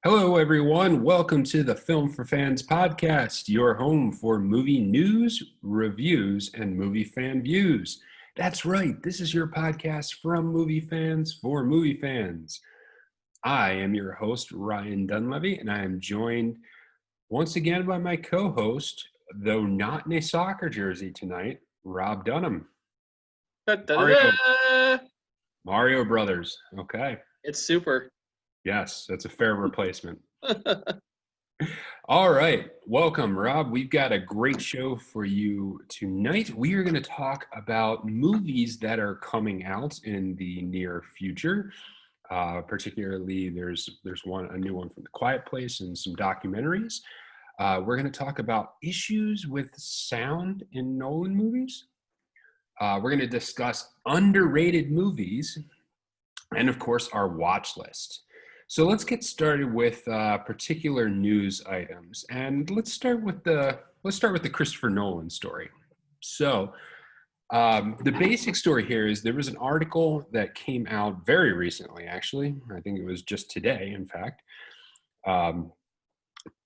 Hello, everyone. Welcome to the Film for Fans podcast, your home for movie news, reviews, and movie fan views. That's right. This is your podcast from movie fans for movie fans. I am your host, Ryan Dunlevy, and I am joined once again by my co-host, though not in a soccer jersey tonight, Rob Dunham. Da, da, da, Mario, da. Mario Brothers. Okay. It's super. Yes, that's a fair replacement. All right. Welcome, Rob. We've got a great show for you tonight. We are going to talk about movies that are coming out in the near future. Particularly, there's a new one from The Quiet Place and some documentaries. We're going to talk about issues with sound in Nolan movies. We're going to discuss underrated movies, and of course, our watch list. So let's get started with particular news items, and let's start with the Christopher Nolan story. So the basic story here is there was an article that came out very recently, actually. I think it was just today, in fact,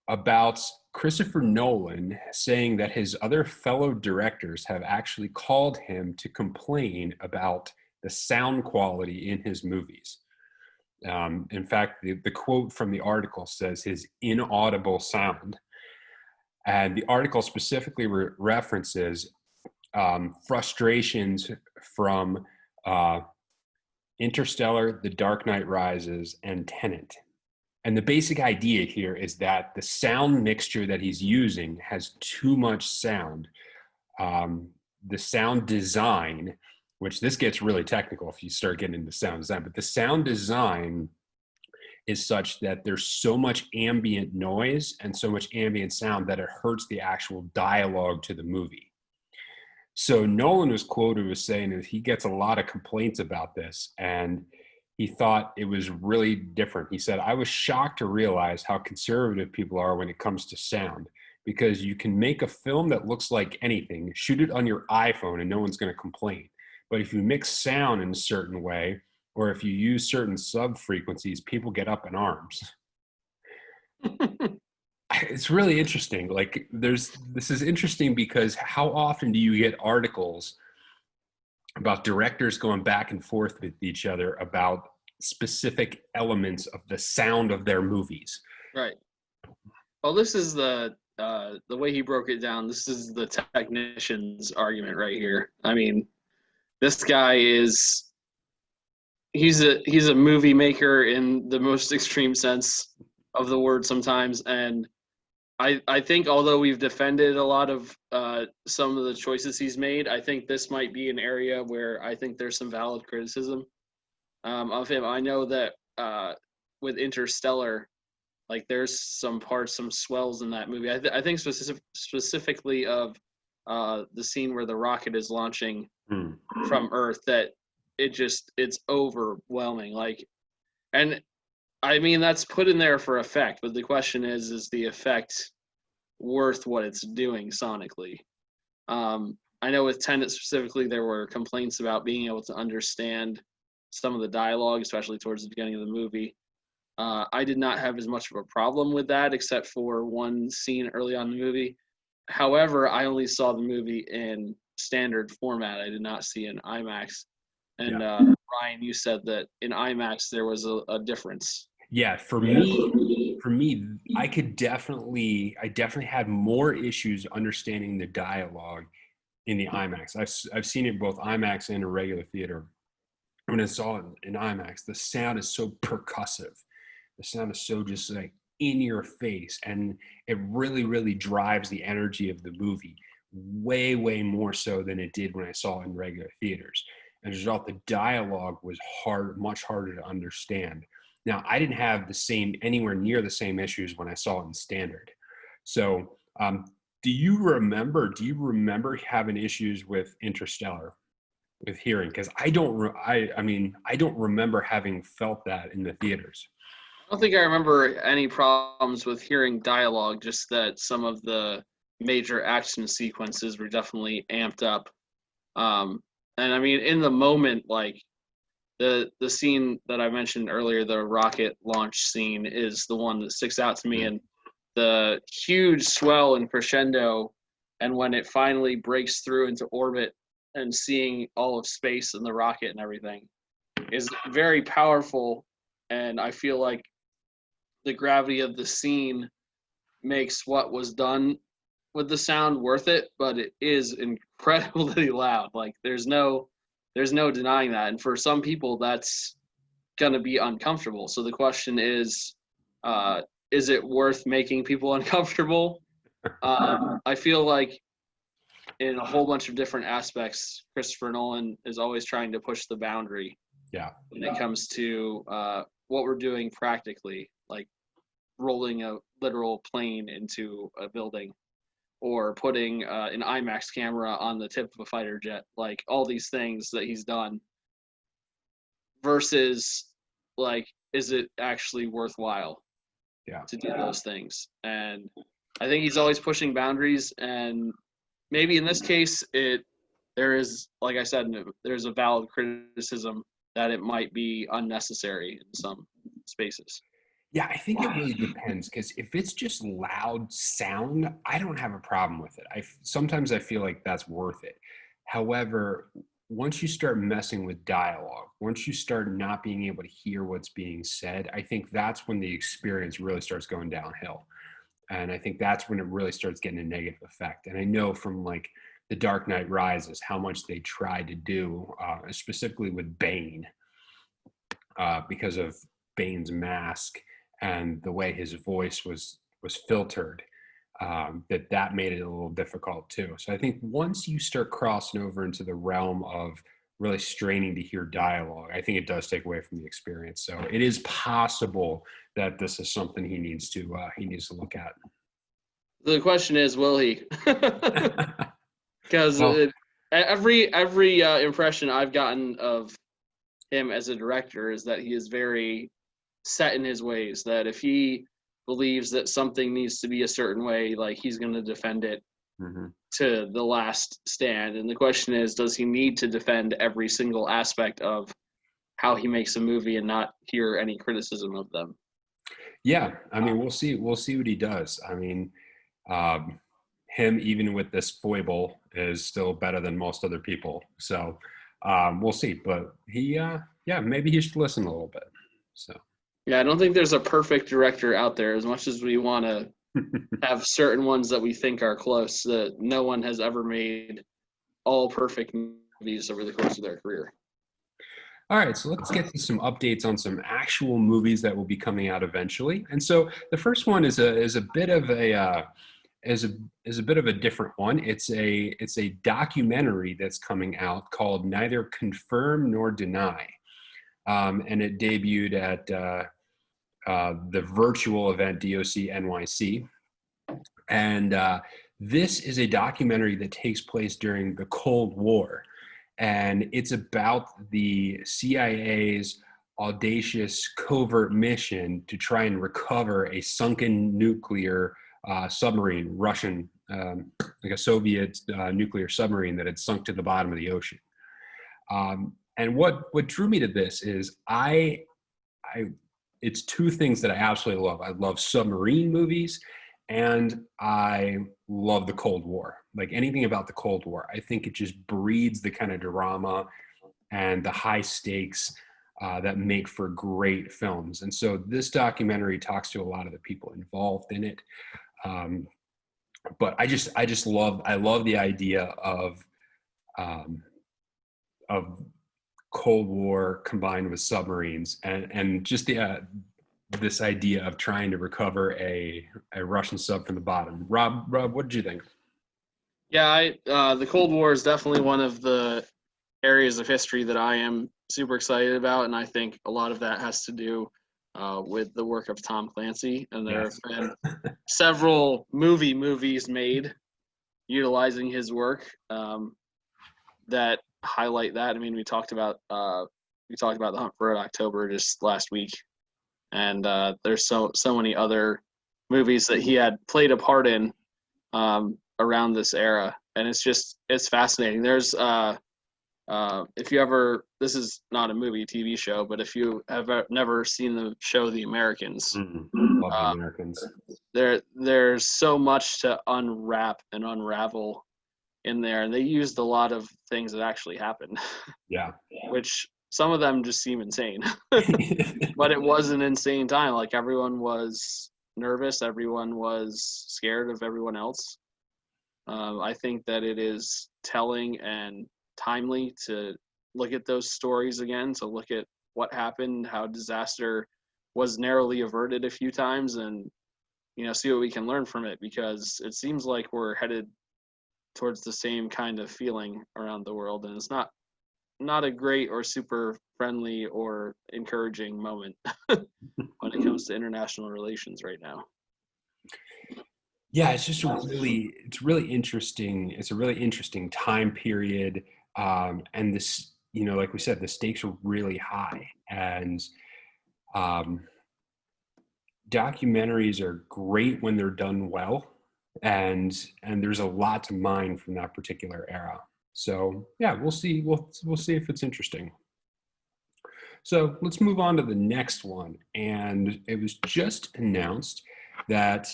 about Christopher Nolan saying that his other fellow directors have actually called him to complain about the sound quality in his movies. In fact, the quote from the article says his inaudible sound. And the article specifically references frustrations from Interstellar, The Dark Knight Rises, and Tenet. And the basic idea here is that the sound mixture that he's using has too much sound. The sound design, which this gets really technical if you start getting into sound design, but the sound design is such that there's so much ambient noise and so much ambient sound that it hurts the actual dialogue to the movie. So Nolan was quoted as saying that he gets a lot of complaints about this, and he thought it was really different. He said, "I was shocked to realize how conservative people are when it comes to sound, because you can make a film that looks like anything, shoot it on your iPhone, and no one's going to complain. But if you mix sound in a certain way, or if you use certain sub-frequencies, people get up in arms." It's really interesting. Like, this is interesting because how often do you get articles about directors going back and forth with each other about specific elements of the sound of their movies? Right. Well, this is the way he broke it down. This is the technician's argument right here. I mean, this guy he's a movie maker in the most extreme sense of the word sometimes, and I think although we've defended a lot of some of the choices he's made, I think this might be an area where I think there's some valid criticism of him. I know that with Interstellar, like there's some parts, some swells in that movie. I think specifically of the scene where the rocket is launching from Earth, that it's overwhelming. Like, and I mean, that's put in there for effect, but the question is the effect worth what it's doing sonically? I know with Tenet specifically, there were complaints about being able to understand some of the dialogue, especially towards the beginning of the movie. I did not have as much of a problem with that, except for one scene early on in the movie. However, I only saw the movie in standard format. I did not see in IMAX. And Ryan, you said that in IMAX there was a difference. Yeah, for me, I definitely had more issues understanding the dialogue in the IMAX. I've seen it both IMAX and a regular theater. When I saw it in IMAX, the sound is so percussive. The sound is so just like in your face, and it really, really drives the energy of the movie way, way more so than it did when I saw it in regular theaters. And as a result, the dialogue was much harder to understand. Now, I didn't have anywhere near the same issues when I saw it in standard. So, do you remember having issues with Interstellar, with hearing? Because I don't remember having felt that in the theaters. I don't think I remember any problems with hearing dialogue, just that some of the major action sequences were definitely amped up. And I mean, in the moment, like the scene that I mentioned earlier, the rocket launch scene, is the one that sticks out to me, and the huge swell and crescendo, and when it finally breaks through into orbit and seeing all of space and the rocket and everything is very powerful. And I feel like the gravity of the scene makes what was done with the sound worth it, but it is incredibly loud. Like there's no denying that. And for some people that's going to be uncomfortable. So the question is it worth making people uncomfortable? I feel like in a whole bunch of different aspects, Christopher Nolan is always trying to push the boundary. Yeah. When it comes to what we're doing practically, like rolling a literal plane into a building, or putting an IMAX camera on the tip of a fighter jet, like all these things that he's done, versus like, is it actually worthwhile to do those things? And I think he's always pushing boundaries, and maybe in this case there is, like I said, there's a valid criticism that it might be unnecessary in some spaces. Yeah, I think it really depends, because if it's just loud sound, I don't have a problem with it. Sometimes I feel like that's worth it. However, once you start messing with dialogue, once you start not being able to hear what's being said, I think that's when the experience really starts going downhill. And I think that's when it really starts getting a negative effect. And I know from like The Dark Knight Rises how much they tried to do, specifically with Bane, because of Bane's mask and the way his voice was filtered, that made it a little difficult too. So I think once you start crossing over into the realm of really straining to hear dialogue, I think it does take away from the experience. So it is possible that this is something he needs to look at. The question is, will he? Because Well, every impression I've gotten of him as a director is that he is very set in his ways, that if he believes that something needs to be a certain way, like he's going to defend it to the last stand. And the question is, does he need to defend every single aspect of how he makes a movie and not hear any criticism of them? Yeah, I mean, we'll see what he does. I mean, him, even with this foible, is still better than most other people. So we'll see. But maybe he should listen a little bit. So. Yeah, I don't think there's a perfect director out there. As much as we want to have certain ones that we think are close, that no one has ever made all perfect movies over the course of their career. All right, so let's get to some updates on some actual movies that will be coming out eventually. And so the first one is a bit of a different one. It's a documentary that's coming out called Neither Confirm Nor Deny. And it debuted at the virtual event DOC NYC. And this is a documentary that takes place during the Cold War. And it's about the CIA's audacious covert mission to try and recover a sunken nuclear submarine, Russian, like a Soviet nuclear submarine that had sunk to the bottom of the ocean. And what drew me to this is it's two things that I absolutely love. I love submarine movies, and I love the Cold War. Like anything about the Cold War, I think it just breeds the kind of drama and the high stakes that make for great films. And so this documentary talks to a lot of the people involved in it. But I love the idea of Cold War combined with submarines, and just this idea of trying to recover a Russian sub from the bottom. Rob, what did you think? Yeah, the Cold War is definitely one of the areas of history that I am super excited about, and I think a lot of that has to do with the work of Tom Clancy. And there have been several movies made utilizing his work that highlight that. I mean, we talked about The Hunt for Red October just last week, and there's so many other movies that he had played a part in around this era, and it's fascinating. There's If you ever, this is not a movie, TV show, but if you have never seen the show The Americans, Love the uh, Americans. there's so much to unwrap and unravel in there, and they used a lot of things that actually happened, Yeah. which some of them just seem insane. But it was an insane time. Like everyone was nervous, everyone was scared of everyone else. I think that it is telling and timely to look at those stories again, to look at what happened, how disaster was narrowly averted a few times, and see what we can learn from it, because it seems like we're headed towards the same kind of feeling around the world, and it's not a great or super friendly or encouraging moment when it comes to international relations right now. Yeah, it's really interesting. It's a really interesting time period, and this, like we said, the stakes are really high, and um, documentaries are great when they're done well, and there's a lot to mine from that particular era. So yeah, we'll see. We'll see if it's interesting. So let's move on to the next one, and it was just announced that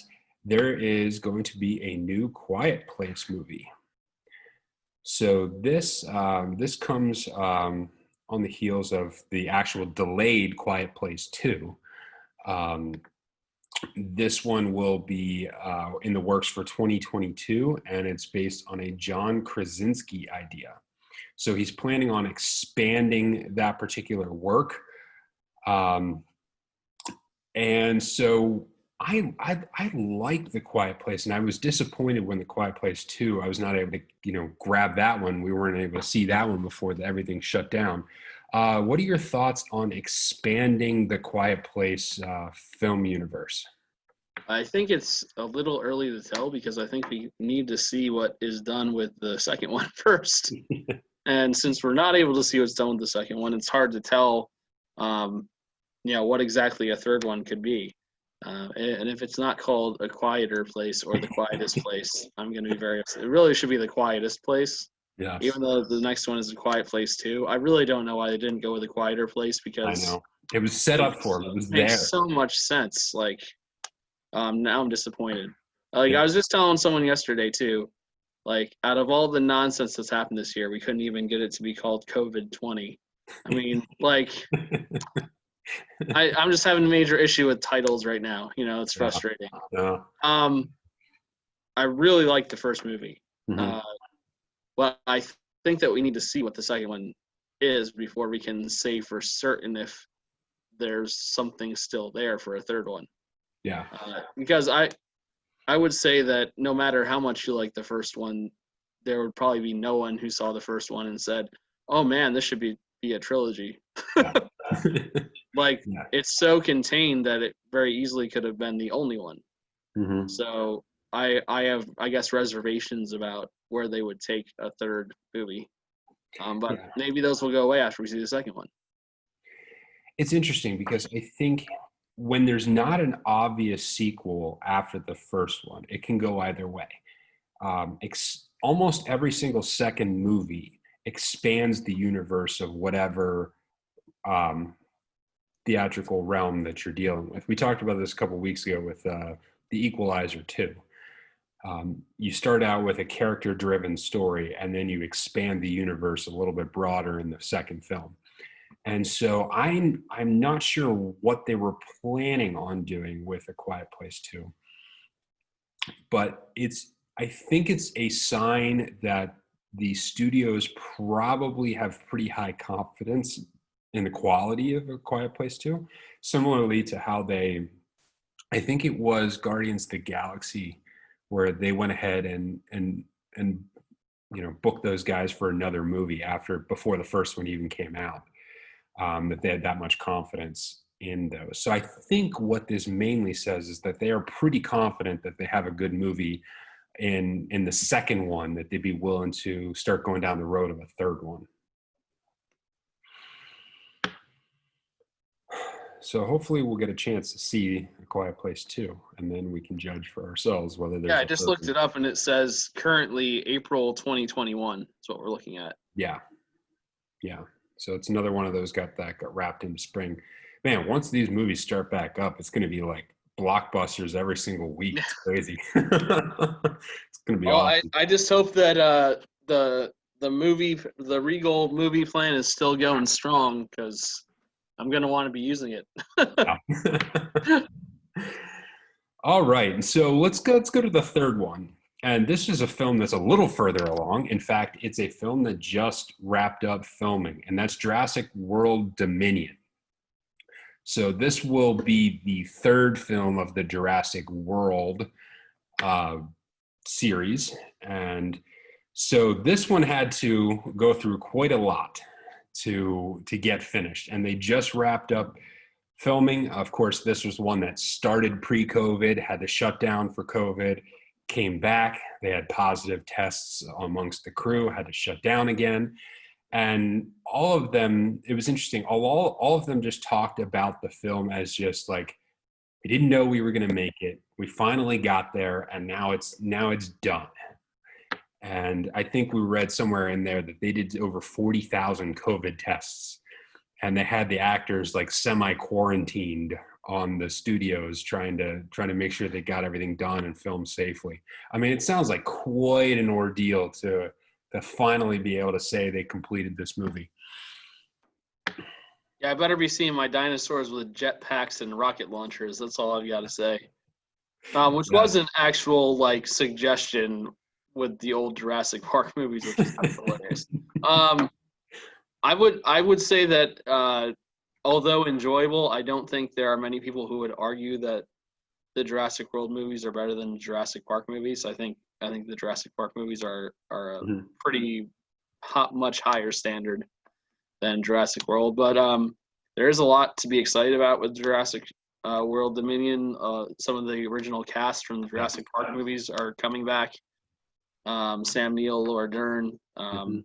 there is going to be a new Quiet Place movie. So this comes on the heels of the actual delayed Quiet Place 2. Um, this one will be in the works for 2022, and it's based on a John Krasinski idea. So he's planning on expanding that particular work. And so I like The Quiet Place, and I was disappointed when The Quiet Place 2, I was not able to grab that one. We weren't able to see that one before everything shut down. What are your thoughts on expanding the Quiet Place film universe? I think it's a little early to tell, because I think we need to see what is done with the second one first. And since we're not able to see what's done with the second one, it's hard to tell, what exactly a third one could be. And if it's not called A Quieter Place or The Quietest Place, I'm going to be very upset. It really should be The Quietest Place. Yes. Even though the next one is A Quiet Place too. I really don't know why they didn't go with A Quieter Place, because I know. It was set up for him. It was makes there. so much sense. Like, now I'm disappointed. Like, Yeah. I was just telling someone yesterday too, like, out of all the nonsense that's happened this year, we couldn't even get it to be called COVID-20. I mean, like, I'm just having a major issue with titles right now. It's frustrating. Yeah. I really liked the first movie. Mm-hmm. But I think that we need to see what the second one is before we can say for certain if there's something still there for a third one. Yeah. Because I would say that no matter how much you like the first one, there would probably be no one who saw the first one and said, "Oh man, this should be a trilogy." Yeah. Like, Yeah. it's so contained that it very easily could have been the only one. Mm-hmm. So I have, I guess, reservations about where they would take a third movie. But maybe those will go away after we see the second one. It's interesting because I think when there's not an obvious sequel after the first one, it can go either way. Almost every single second movie expands the universe of whatever theatrical realm that you're dealing with. We talked about this a couple of weeks ago with The Equalizer 2. You start out with a character-driven story, and then you expand the universe a little bit broader in the second film. And so I'm not sure what they were planning on doing with A Quiet Place 2, but I think it's a sign that the studios probably have pretty high confidence in the quality of A Quiet Place 2, similarly to how I think it was Guardians of the Galaxy, where they went ahead and booked those guys for another movie before the first one even came out. That they had that much confidence in those. So I think what this mainly says is that they are pretty confident that they have a good movie in the second one, that they'd be willing to start going down the road of a third one. So hopefully we'll get a chance to see A Quiet Place 2, and then we can judge for ourselves whether there's I just looked it up, and it says currently April 2021 is what we're looking at. Yeah. Yeah. So it's another one of those got wrapped into spring. Man, once these movies start back up, it's going to be like blockbusters every single week. It's crazy. It's going to be Oh, I, awesome. I just hope that the Regal movie plan is still going strong because I'm gonna want to be using it. Yeah. All right. And so let's go to the third one. And this is a film that's a little further along. In fact, it's a film that just wrapped up filming, and that's Jurassic World Dominion. So this will be the third film of the Jurassic World uh, series, and so this one had to go through quite a lot to get finished, and they just wrapped up filming. Of course, this was one that started pre-COVID, had to shut down for COVID, came back. They had positive tests amongst the crew, had to shut down again. And all of them, it was interesting. All of them just talked about the film as just like, we didn't know we were going to make it. We finally got there, and now it's done. And I think we read somewhere in there that they did over 40,000 COVID tests, and they had the actors like semi-quarantined on the studios trying to make sure they got everything done and filmed safely. I mean, it sounds like quite an ordeal to finally be able to say they completed this movie. Yeah, I better be seeing my dinosaurs with jetpacks and rocket launchers. That's all I've got to say. Which Yeah. was an actual like suggestion with the old Jurassic Park movies, which is kind of hilarious. Um, I would say that although enjoyable, I don't think there are many people who would argue that the Jurassic World movies are better than Jurassic Park movies. I think the Jurassic Park movies are a Mhm. pretty much higher standard than Jurassic World. But there is a lot to be excited about with Jurassic World Dominion. Some of the original cast from the Yeah. Jurassic Park movies are coming back. Sam Neill, Laura Dern, Mhm.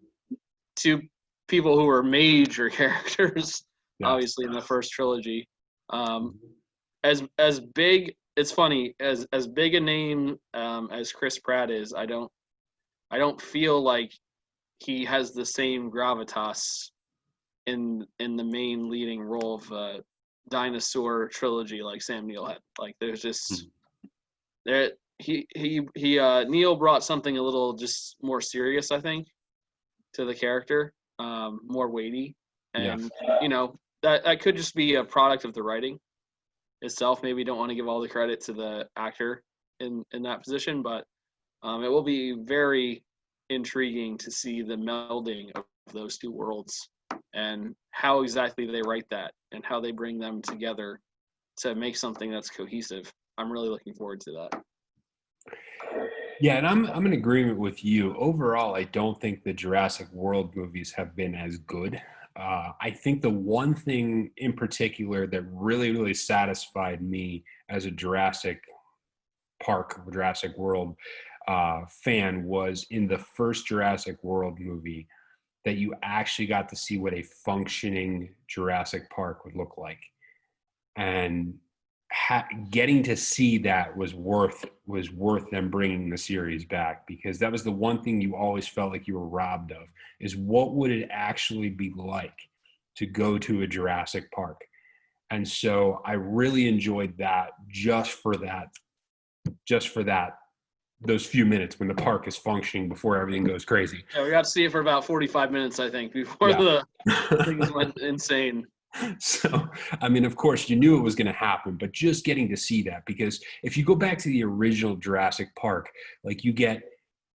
two people who were major characters, Yeah. obviously in the first trilogy. Um, Mhm. as big, it's funny as big a name as Chris Pratt is. I don't feel like he has the same gravitas in the main leading role of a dinosaur trilogy like Sam Neill had. Like there's just Mhm. there he Neil brought something a little just more serious, I think, to the character, more weighty, Yeah. and that could just be a product of the writing itself. Maybe don't want to give all the credit to the actor in that position, but it will be very intriguing to see the melding of those two worlds and how exactly they write that and how they bring them together to make something that's cohesive. I'm really looking forward to that. Yeah, and I'm in agreement with you. Overall, I don't think the Jurassic World movies have been as good. I think the one thing in particular that really satisfied me as a Jurassic World fan was in the first Jurassic World movie that you actually got to see what a functioning Jurassic Park would look like, and getting to see that was worth them bringing the series back, because that was the one thing you always felt like you were robbed of, is what would it actually be like to go to a Jurassic Park. And so I really enjoyed that, just for that those few minutes when the park is functioning before everything goes crazy. Yeah, we got to see it for about 45 minutes, I think, before Yeah. the things went insane. So, I mean, of course, you knew it was going to happen, but just getting to see that, because if you go back to the original Jurassic Park, like you get,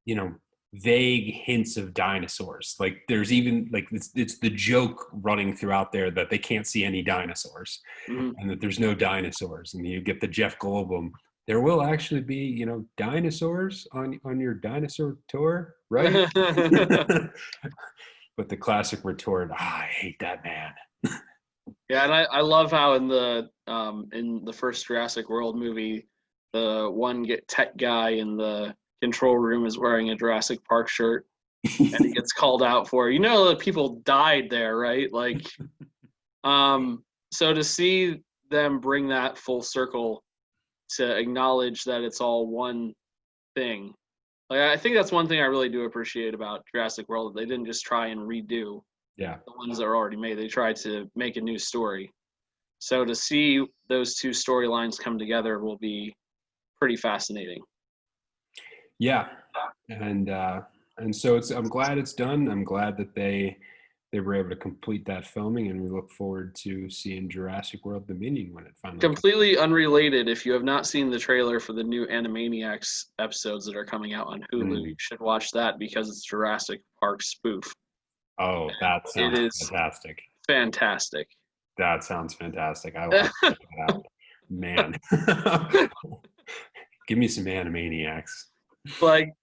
you know, vague hints of dinosaurs. Like there's even like it's the joke running throughout there that they can't see any dinosaurs Mm-hmm. and that there's no dinosaurs. And you get the Jeff Goldblum. There will actually be, dinosaurs on your dinosaur tour, right? But the classic retort, I hate that man. Yeah, and I love how in the first Jurassic World movie, the one tech guy in the control room is wearing a Jurassic Park shirt, and he gets called out for, that people died there, right? Like, so to see them bring that full circle to acknowledge that it's all one thing, like I think that's one thing I really do appreciate about Jurassic World. They didn't just try and redo. Yeah. the ones that are already made. They try to make a new story. So to see those two storylines come together will be pretty fascinating. Yeah. And so I'm glad it's done. I'm glad that they were able to complete that filming, and we look forward to seeing Jurassic World Dominion when it finally comes. Completely unrelated, if you have not seen the trailer for the new Animaniacs episodes that are coming out on Hulu, you should watch that because it's Jurassic Park spoof. Oh, that It sounds is fantastic. fantastic. That sounds fantastic. I'll check it out. Man. Give me some Animaniacs. Like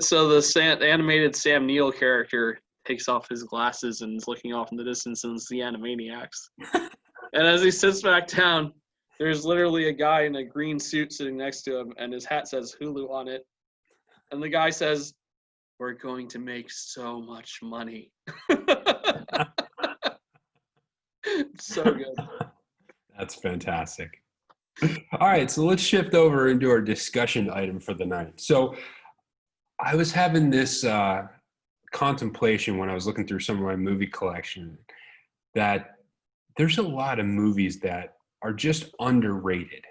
so the animated Sam Neill character takes off his glasses and is looking off in the distance, and it's the Animaniacs. And as he sits back down, there's literally a guy in a green suit sitting next to him, and his hat says Hulu on it. And the guy says, "We're going to make so much money." So good. That's fantastic. All right, so let's shift over into our discussion item for the night. So I was having this contemplation when I was looking through some of my movie collection that there's a lot of movies that are just underrated,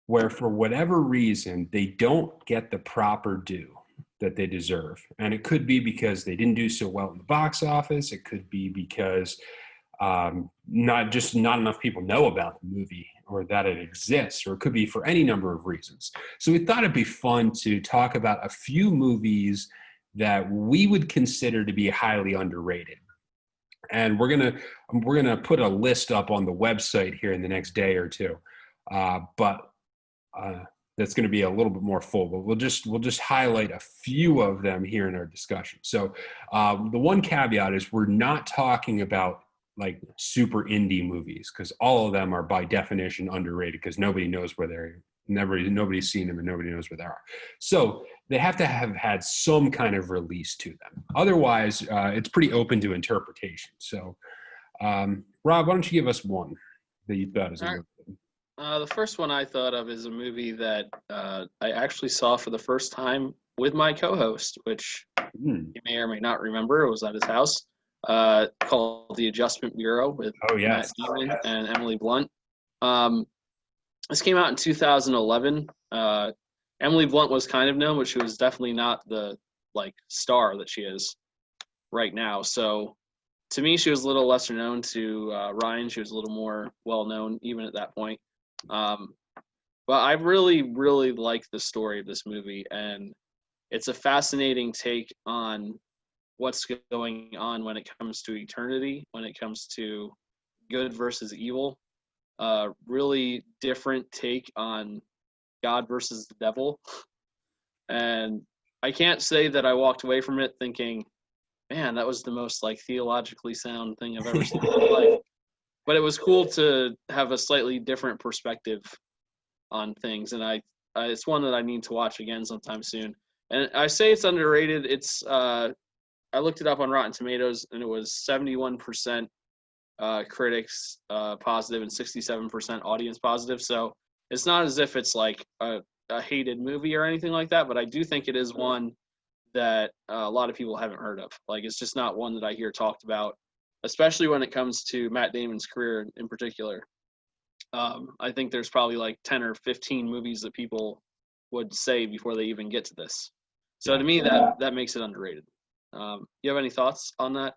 where for whatever reason they don't get the proper due that they deserve. And it could be because they didn't do so well in the box office. It could be because not enough people know about the movie or that it exists, or it could be for any number of reasons. So we thought it'd be fun to talk about a few movies that we would consider to be highly underrated. And we're gonna put a list up on the website here in the next day or two, but that's going to be a little bit more full. But we'll just highlight a few of them here in our discussion. So the one caveat is we're not talking about like super indie movies, because all of them are by definition underrated because nobody knows where they're nobody's seen them and nobody knows where they are. So they have to have had some kind of release to them. Otherwise, it's pretty open to interpretation. So, Rob, why don't you give us one that you thought is a good one? The first one I thought of is a movie that I actually saw for the first time with my co-host, which you may or may not remember. It was at his house, called The Adjustment Bureau with Matt Damon and Emily Blunt. This came out in 2011. Emily Blunt was kind of known, but she was definitely not the star that she is right now. So to me, she was a little lesser known. To Ryan, she was a little more well known even at that point. But I really, really like the story of this movie, and it's a fascinating take on what's going on when it comes to eternity, when it comes to good versus evil. Really different take on God versus the devil. And I can't say that I walked away from it thinking, man, that was the most theologically sound thing I've ever seen in my life. But it was cool to have a slightly different perspective on things, and it's one that I need to watch again sometime soon. And I say it's underrated. It's I looked it up on Rotten Tomatoes, and it was 71% critics positive and 67% audience positive. So it's not as if it's like a hated movie or anything like that, but I do think it is one that a lot of people haven't heard of. It's just not one that I hear talked about, especially when it comes to Matt Damon's career in particular. I think there's probably 10 or 15 movies that people would say before they even get to this. So to me, that makes it underrated. You have any thoughts on that?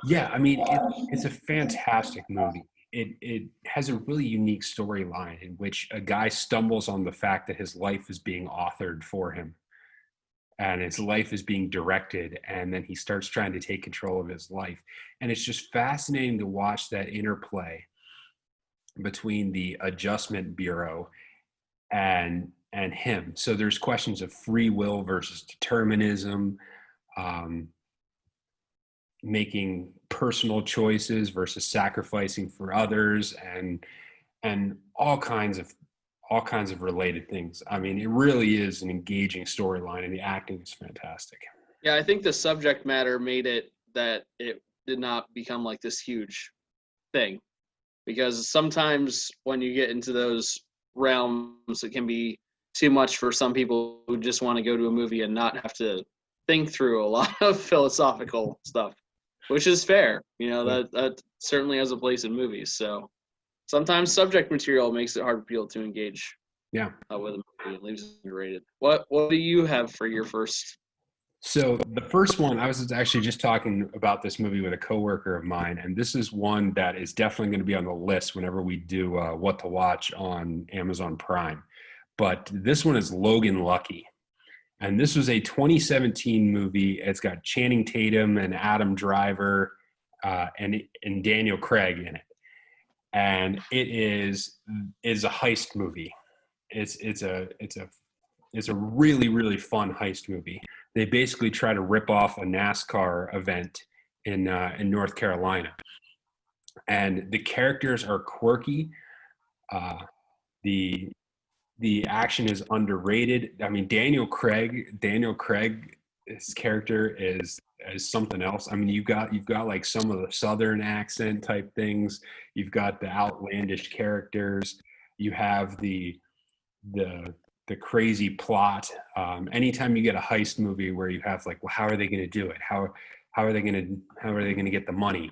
Yeah, I mean, it's a fantastic movie. It has a really unique storyline in which a guy stumbles on the fact that his life is being authored for him, and his life is being directed, and then he starts trying to take control of his life. And it's just fascinating to watch that interplay between the Adjustment Bureau and him. So there's questions of free will versus determinism, making personal choices versus sacrificing for others, and all kinds of related things. I mean, it really is an engaging storyline, and the acting is fantastic. Yeah, I think the subject matter made it that it did not become this huge thing, because sometimes when you get into those realms, it can be too much for some people who just want to go to a movie and not have to think through a lot of philosophical stuff. which is fair. That certainly has a place in movies. So sometimes subject material makes it hard for people to engage Yeah. with a movie and leaves it underrated. What do you have for your first? So the first one, I was actually just talking about this movie with a coworker of mine, and this is one that is definitely going to be on the list whenever we do What to Watch on Amazon Prime. But this one is Logan Lucky. And this was a 2017 movie. It's got Channing Tatum and Adam Driver and Daniel Craig in it. And it is a heist movie. It's a really, really fun heist movie. They basically try to rip off a NASCAR event in North Carolina, and the characters are quirky. Uh, the action is underrated. I mean, Daniel Craig, his character is something else. I mean, you've got like some of the Southern accent type things. You've got the outlandish characters. You have the crazy plot. Anytime you get a heist movie where you have like, well, how are they going to do it? How are they going to get the money?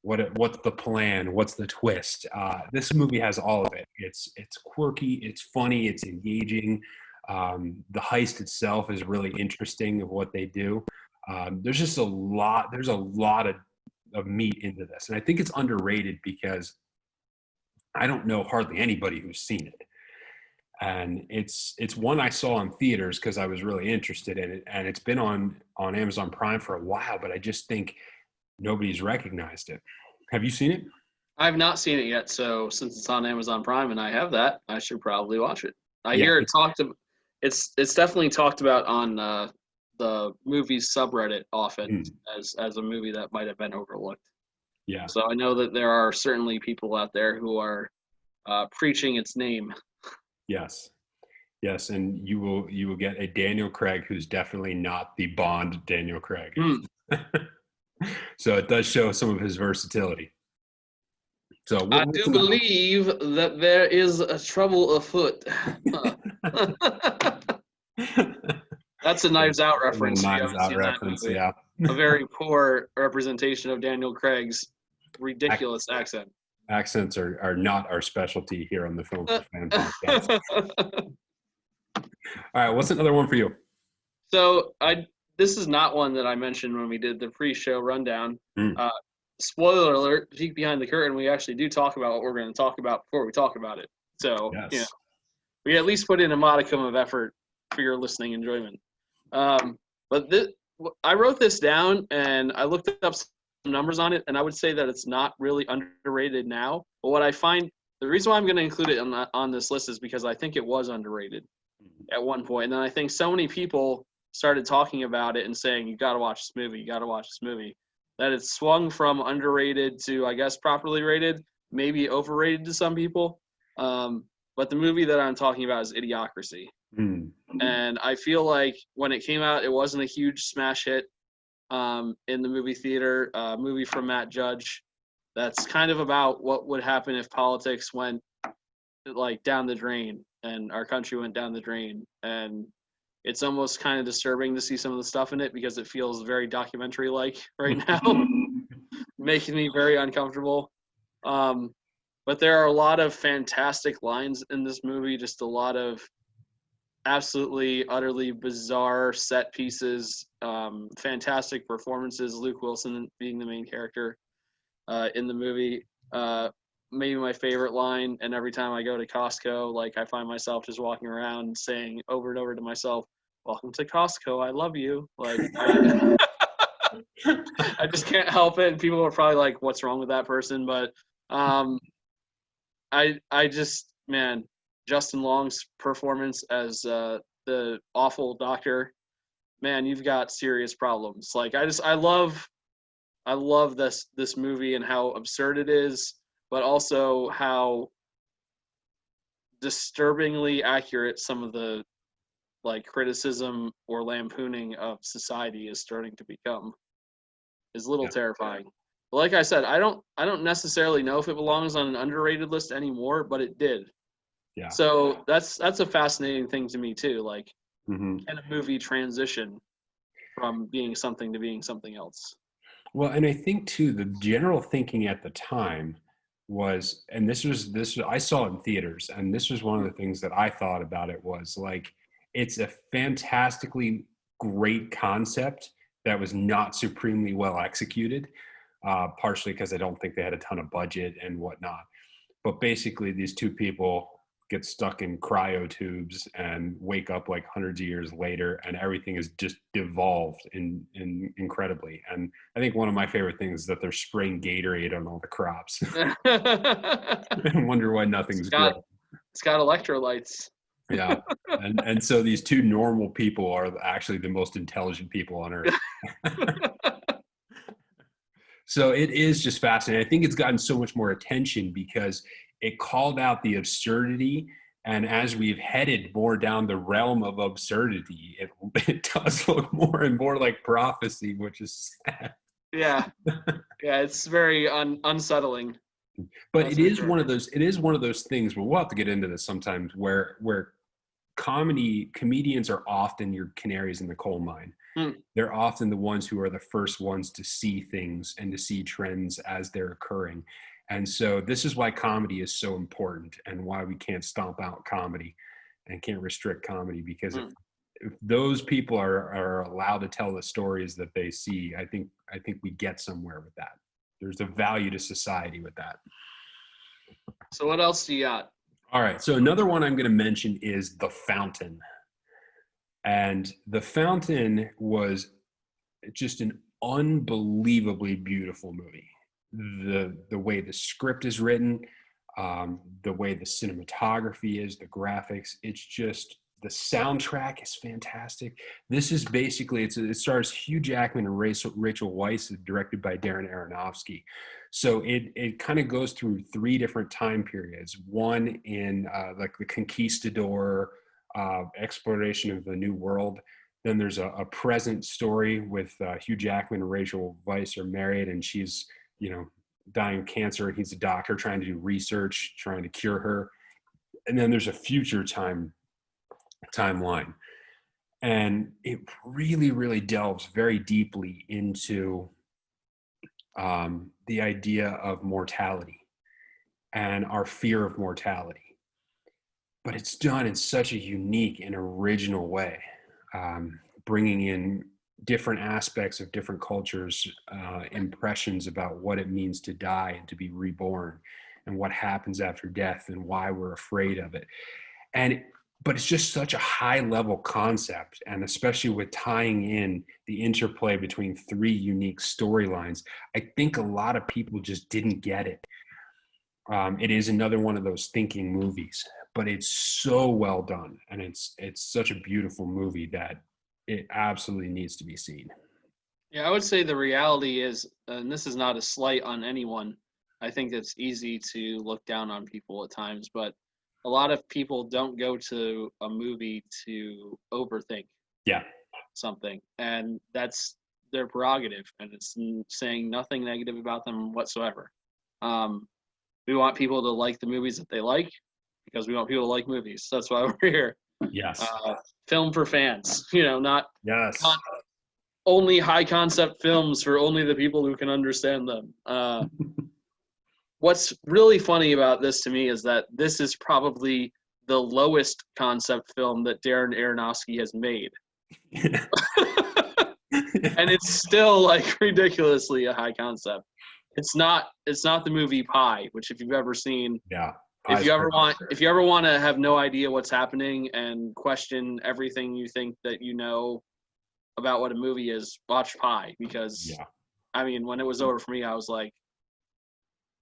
What's the plan? What's the twist? This movie has all of it. It's quirky. It's funny. It's engaging. The heist itself is really interesting of what they do. There's just a lot. There's a lot of meat into this, and I think it's underrated because I don't know hardly anybody who's seen it. And it's one I saw in theaters because I was really interested in it, and it's been on Amazon Prime for a while, but I just think nobody's recognized it. Have you seen it? I've not seen it yet, so since it's on Amazon Prime and I have that, I should probably watch it. I Yeah, hear it's definitely talked about on the movies subreddit often as a movie that might have been overlooked. yeah, So I know that there are certainly people out there who are preaching its name. yes, yes, and you will get a Daniel Craig who's definitely not the Bond Daniel Craig. So it does show some of his versatility. So I do believe that there is a trouble afoot. That's a Knives Out reference. If you haven't seen that movie. Yeah. A very poor representation of Daniel Craig's ridiculous accent. Accents are not our specialty here on the Film for Fan podcast. All right, what's another one for you? So this is not one that I mentioned when we did the pre-show rundown. Spoiler alert, peek behind the curtain, we actually do talk about what we're going to talk about before we talk about it. So, yes. We at least put in a modicum of effort for your listening enjoyment. But I wrote this down and I looked up some numbers on it, and I would say that it's not really underrated now. But what I find, the reason why I'm going to include it on this list is because I think it was underrated at one point. And then I think so many people started talking about it and saying, you got to watch this movie, you got to watch this movie, that it's swung from underrated to, I guess, properly rated, maybe overrated to some people. But the movie that I'm talking about is Idiocracy. And I feel like when it came out, it wasn't a huge smash hit in the movie theater. A movie from Matt Judge that's kind of about what would happen if politics went like down the drain and our country went down the drain. And it's almost kind of disturbing to see some of the stuff in it because it feels very documentary-like right now, making me very uncomfortable. But there are a lot of fantastic lines in this movie, just a lot of absolutely, utterly bizarre set pieces, fantastic performances, Luke Wilson being the main character in the movie. Maybe my favorite line, and every time I go to Costco, like I find myself just walking around saying over and over to myself, "Welcome to Costco, I love you." Like I just can't help it. And people are probably like, "What's wrong with that person?" But I just, man, Justin Long's performance as the awful doctor, man, you've got serious problems. Like I love this movie and how absurd it is, but also how disturbingly accurate some of the like criticism or lampooning of society is starting to become. Is a little terrifying. But like I said, I don't necessarily know if it belongs on an underrated list anymore, but it did. Yeah. So that's a fascinating thing to me too. Like, can a movie transition from being something to being something else? Well, and I think too, the general thinking at the time was, and I saw it in theaters, and this was one of the things that I thought about it was like, it's a fantastically great concept that was not supremely well executed, partially because I don't think they had a ton of budget and whatnot. But basically, these two people get stuck in cryo tubes and wake up like hundreds of years later, and everything is just devolved in incredibly. And I think one of my favorite things is that they're spraying Gatorade on all the crops. And wonder why nothing's growing. It's got electrolytes. Yeah. And so these two normal people are actually the most intelligent people on earth. So it is just fascinating. I think it's gotten so much more attention because it called out the absurdity. And as we've headed more down the realm of absurdity, it does look more and more like prophecy, which is sad. Yeah. Yeah, it's very unsettling. But it is one of those things where we'll have to get into this sometimes where comedians are often your canaries in the coal mine. They're often the ones who are the first ones to see things and to see trends as they're occurring. And so this is why comedy is so important and why we can't stomp out comedy and can't restrict comedy, because if those people are allowed to tell the stories that they see, I think we get somewhere with that. There's a value to society with that. So what else do you got? All right. So another one I'm going to mention is The Fountain. And The Fountain was just an unbelievably beautiful movie. The way the script is written, the way the cinematography is, the graphics, it's just, the soundtrack is fantastic. This is basically, it stars Hugh Jackman and Rachel Weisz, directed by Darren Aronofsky. So it kind of goes through three different time periods. One in like the conquistador exploration of the New World. Then there's a present story with Hugh Jackman and Rachel Weisz are married, and she's, dying of cancer, and he's a doctor trying to do research, trying to cure her. And then there's a future timeline. And it really, really delves very deeply into the idea of mortality and our fear of mortality. But it's done in such a unique and original way, bringing in different aspects of different cultures, impressions about what it means to die and to be reborn, and what happens after death and why we're afraid of it. But it's just such a high level concept, and especially with tying in the interplay between three unique storylines, I think a lot of people just didn't get it. It is another one of those thinking movies, but it's so well done, and it's such a beautiful movie that it absolutely needs to be seen. Yeah, I would say the reality is, and this is not a slight on anyone, I think it's easy to look down on people at times, but a lot of people don't go to a movie to overthink something, and that's their prerogative, and it's saying nothing negative about them whatsoever. We want people to like the movies that they like, because we want people to like movies. That's why we're here. Yes. Film for fans, not Yes. only high concept films for only the people who can understand them. What's really funny about this to me is that this is probably the lowest concept film that Darren Aronofsky has made. And it's still like ridiculously a high concept. It's not the movie Pi, which if you've ever seen, if you ever want to have no idea what's happening and question everything you think that you know about what a movie is, watch Pi, because I mean, when it was over for me, I was like,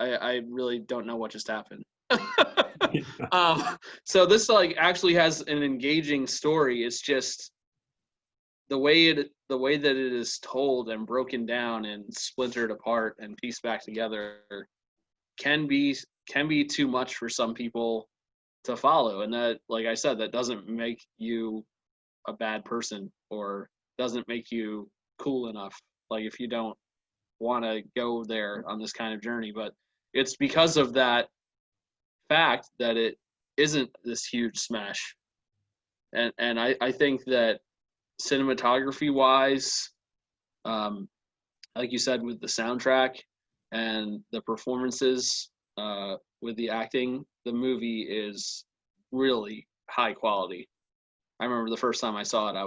I really don't know what just happened. So this like actually has an engaging story. It's just the way that it is told and broken down and splintered apart and pieced back together can be too much for some people to follow. And that, like I said, that doesn't make you a bad person or doesn't make you cool enough. Like if you don't want to go there on this kind of journey, but it's because of that fact that it isn't this huge smash. And I think that cinematography wise, like you said, with the soundtrack and the performances, with the acting, the movie is really high quality. I remember the first time I saw it, I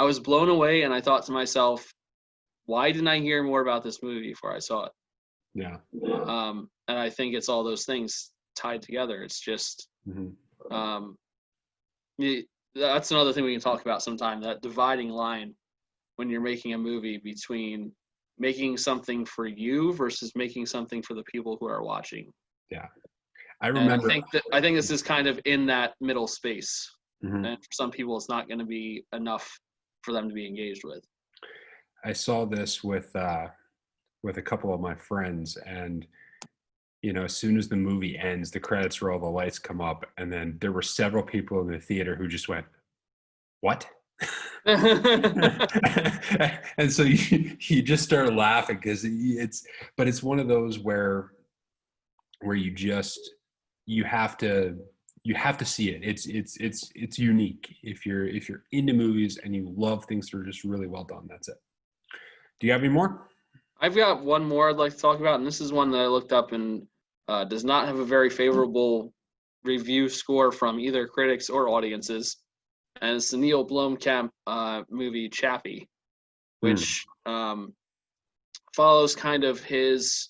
was blown away, and I thought to myself, why didn't I hear more about this movie before I saw it? Yeah. And I think it's all those things tied together. It's just, um, that's another thing we can talk about sometime, that dividing line when you're making a movie between making something for you versus making something for the people who are watching. Yeah. I remember. And I think this is kind of in that middle space. Mhm. And for some people, it's not going to be enough for them to be engaged with. I saw this with a couple of my friends, and as soon as the movie ends, the credits roll, the lights come up, and then there were several people in the theater who just went, "What?" And so you just start laughing because it's one of those where you have to see it. It's unique. If you're into movies and you love things that are just really well done, that's it. Do you have any more? I've got one more I'd like to talk about, and this is one that I looked up and does not have a very favorable review score from either critics or audiences. And it's the Neil Blomkamp movie Chappie, which follows kind of his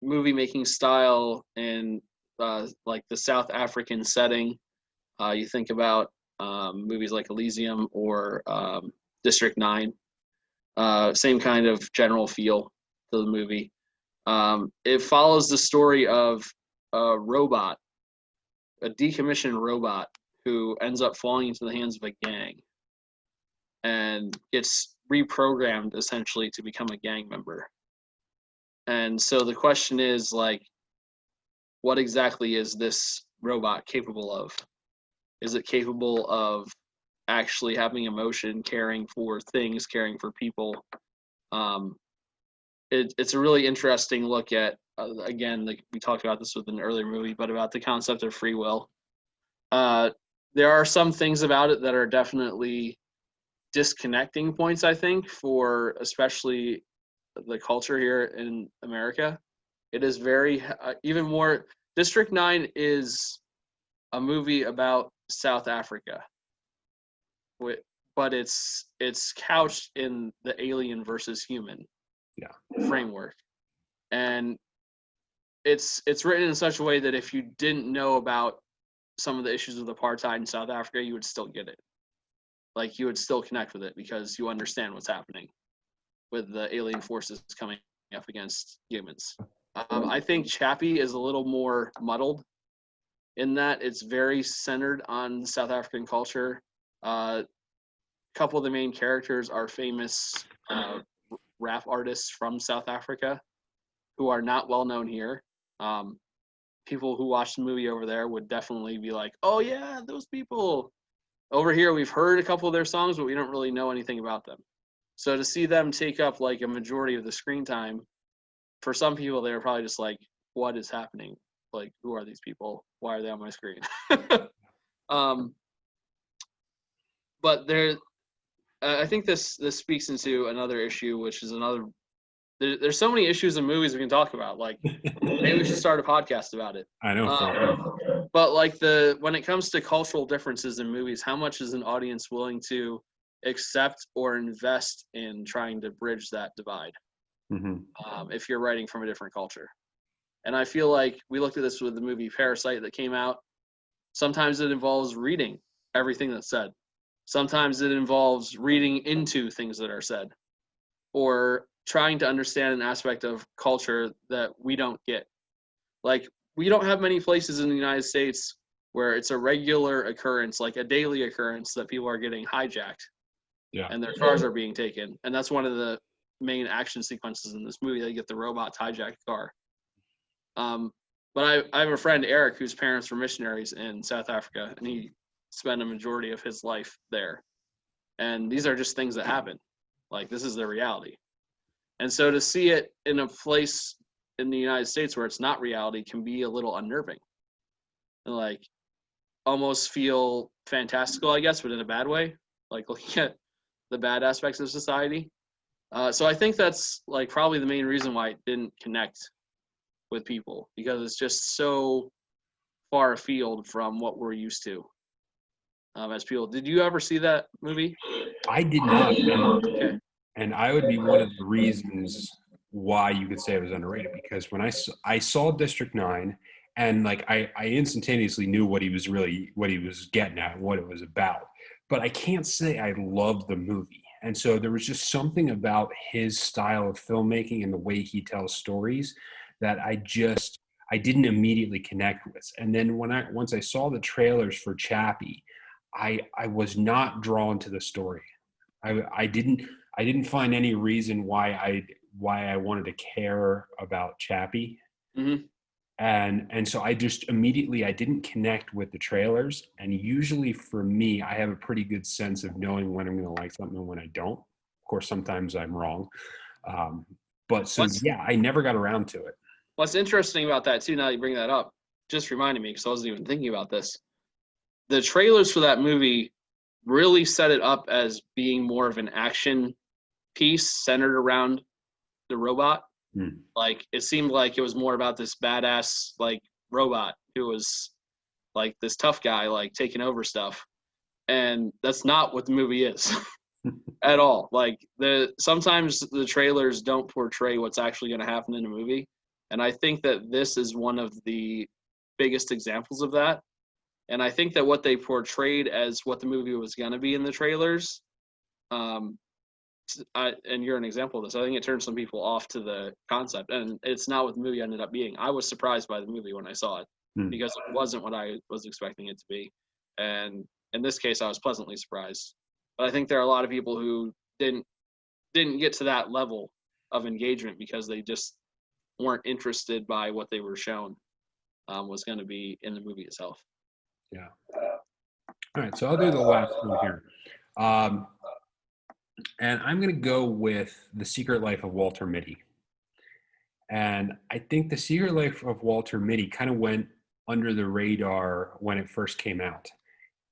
movie making style in like the South African setting. You think about movies like Elysium or District 9. Same kind of general feel to the movie. It follows the story of a robot, a decommissioned robot who ends up falling into the hands of a gang and gets reprogrammed essentially to become a gang member. And so the question is, like, what exactly is this robot capable of? Is it capable of actually having emotion, caring for things, caring for people? It's a really interesting look at, again, like we talked about this with an earlier movie, but about the concept of free will. There are some things about it that are definitely disconnecting points, I think, for especially the culture here in America. It is very, even more, District 9 is a movie about South Africa, but it's couched in the alien versus human framework. And it's written in such a way that if you didn't know about some of the issues with apartheid in South Africa, you would still get it. Like, you would still connect with it because you understand what's happening with the alien forces coming up against humans. I think Chappie is a little more muddled in that it's very centered on South African culture. A couple of the main characters are famous rap artists from South Africa who are not well known here. People who watch the movie over there would definitely be like, "Oh yeah, those people." Over here, we've heard a couple of their songs, but we don't really know anything about them. So to see them take up like a majority of the screen time, for some people, they're probably just like, "What is happening? Like, who are these people? Why are they on my screen?" But I think this speaks into another issue, which is there's so many issues in movies we can talk about. Like, maybe we should start a podcast about it. I know. But like when it comes to cultural differences in movies, how much is an audience willing to accept or invest in trying to bridge that divide? If you're writing from a different culture. And I feel like we looked at this with the movie Parasite that came out. Sometimes it involves reading everything that's said. Sometimes it involves reading into things that are said, or trying to understand an aspect of culture that we don't get. Like, we don't have many places in the United States where it's a regular occurrence, like a daily occurrence, that people are getting hijacked and their cars are being taken. And that's one of the main action sequences in this movie. They get the robots hijack the car. But I have a friend, Eric, whose parents were missionaries in South Africa, and he spent a majority of his life there. And these are just things that happen. Like, this is their reality. And so to see it in a place in the United States where it's not reality can be a little unnerving. And like, almost feel fantastical, I guess, but in a bad way. Like, looking at the bad aspects of society. So I think that's like probably the main reason why it didn't connect with people, because it's just so far afield from what we're used to as people. Did you ever see that movie? I did not, Okay. and I would be one of the reasons why you could say it was underrated, because when I saw District 9, and like I instantaneously knew what he was getting at and what it was about, but I can't say I loved the movie. And so there was just something about his style of filmmaking and the way he tells stories that I didn't immediately connect with. And then once I saw the trailers for Chappie, I was not drawn to the story. I didn't find any reason why I wanted to care about Chappie. Hmm. And so I just immediately I didn't connect with the trailers. And usually for me, I have a pretty good sense of knowing when I'm going to like something and when I don't. Of course, sometimes I'm wrong. Um, but so What's yeah, I never got around to it. What's interesting about that too, now that you bring that up, just reminded me because I wasn't even thinking about this. The trailers for that movie really set it up as being more of an action piece centered around the robot. Hmm. Like it seemed like it was more about this badass like robot who was like this tough guy like taking over stuff. And that's not what the movie is at all. Like the sometimes the trailers don't portray what's actually going to happen in a movie. And I think that this is one of the biggest examples of that. And I think that what they portrayed as what the movie was going to be in the trailers, um, and you're an example of this. I think it turned some people off to the concept, and it's not what the movie ended up being. I was surprised by the movie when I saw it Hmm. because it wasn't what I was expecting it to be, and in this case, I was pleasantly surprised. But I think there are a lot of people who didn't get to that level of engagement because they just weren't interested by what they were shown was going to be in the movie itself. Yeah. All right. So I'll do the last one here. Um, and I'm going to go with The Secret Life of Walter Mitty. And I think The Secret Life of Walter Mitty kind of went under the radar when it first came out.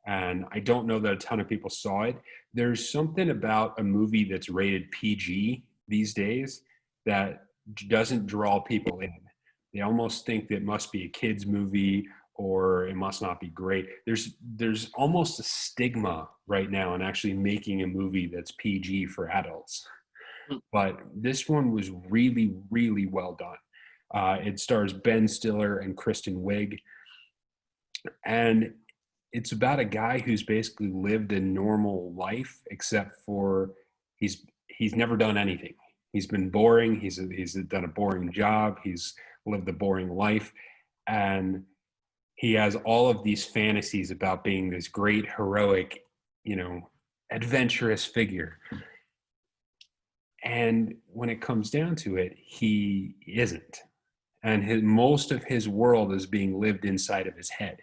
And I don't know that a ton of people saw it. There's something about a movie that's rated PG these days that doesn't draw people in. They almost think that it must be a kids movie or it must not be great. There's almost a stigma right now in actually making a movie that's PG for adults. But this one was really, really well done. It stars Ben Stiller and Kristen Wiig, and it's about a guy who's basically lived a normal life, except for he's never done anything. He's been boring. He's done a boring job. He's lived a boring life, and he has all of these fantasies about being this great, heroic, adventurous figure. And when it comes down to it, he isn't. And most of his world is being lived inside of his head.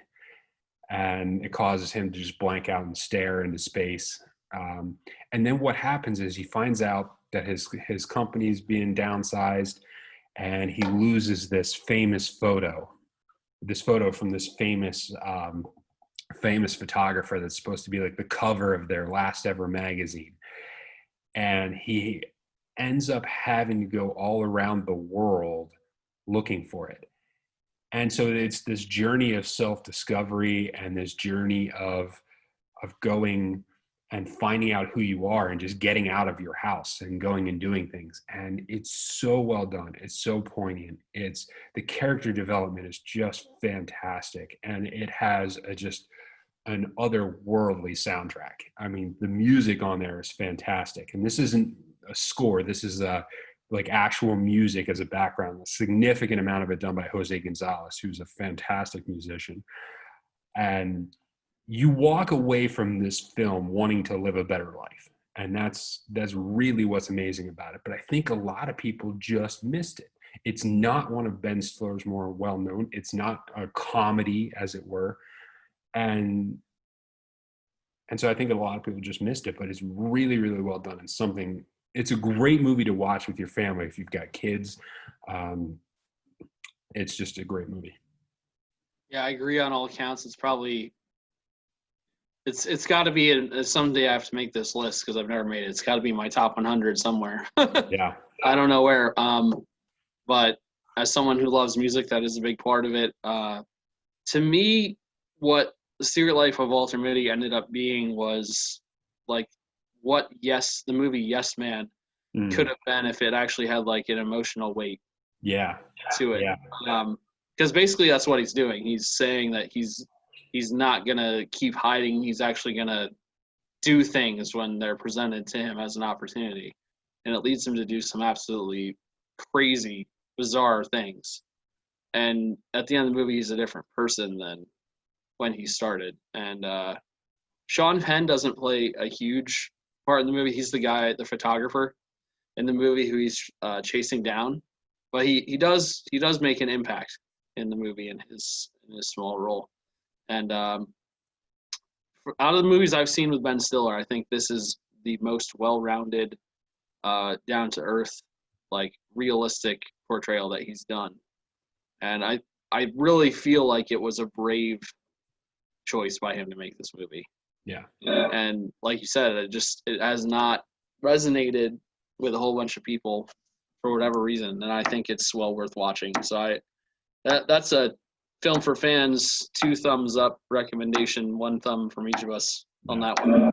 And it causes him to just blank out and stare into space. And then what happens is he finds out that his company's being downsized, and he loses this photo from this famous photographer that's supposed to be like the cover of their last ever magazine. And he ends up having to go all around the world looking for it. And so it's this journey of self-discovery and this journey of going and finding out who you are and just getting out of your house and going and doing things. And it's so well done. It's so poignant. It's the character development is just fantastic. And it has just an otherworldly soundtrack. I mean, the music on there is fantastic. And this isn't a score. This is like actual music as a background, a significant amount of it done by Jose Gonzalez, who's a fantastic musician. And you walk away from this film wanting to live a better life. And that's really what's amazing about it. But I think a lot of people just missed it. It's not one of Ben Stiller's more well-known. It's not a comedy, as it were. And so I think a lot of people just missed it, but it's really, really well done. And it's a great movie to watch with your family if you've got kids. Um, it's just a great movie. Yeah, I agree on all accounts. It's probably It's got to be someday I have to make this list because I've never made it. It's got to be my top 100 somewhere. Yeah. I don't know where. But as someone who loves music, that is a big part of it. To me, what The Secret Life of Walter Mitty ended up being was like what the movie Yes Man could have been if it actually had like an emotional weight Yeah. to it. Yeah. Because basically that's what he's doing. He's saying that he's not gonna keep hiding. He's actually gonna do things when they're presented to him as an opportunity, and it leads him to do some absolutely crazy, bizarre things. And at the end of the movie, he's a different person than when he started. And Sean Penn doesn't play a huge part in the movie. He's the guy, the photographer in the movie who he's chasing down, but he does make an impact in the movie in his small role. And out of the movies I've seen with Ben Stiller, I think this is the most well-rounded, down to earth, like realistic portrayal that he's done. And I really feel like it was a brave choice by him to make this movie. Yeah. And like you said, it has not resonated with a whole bunch of people for whatever reason, and I think it's well worth watching. So that's a film for fans, 2 thumbs up recommendation, 1 thumb from each of us on that one.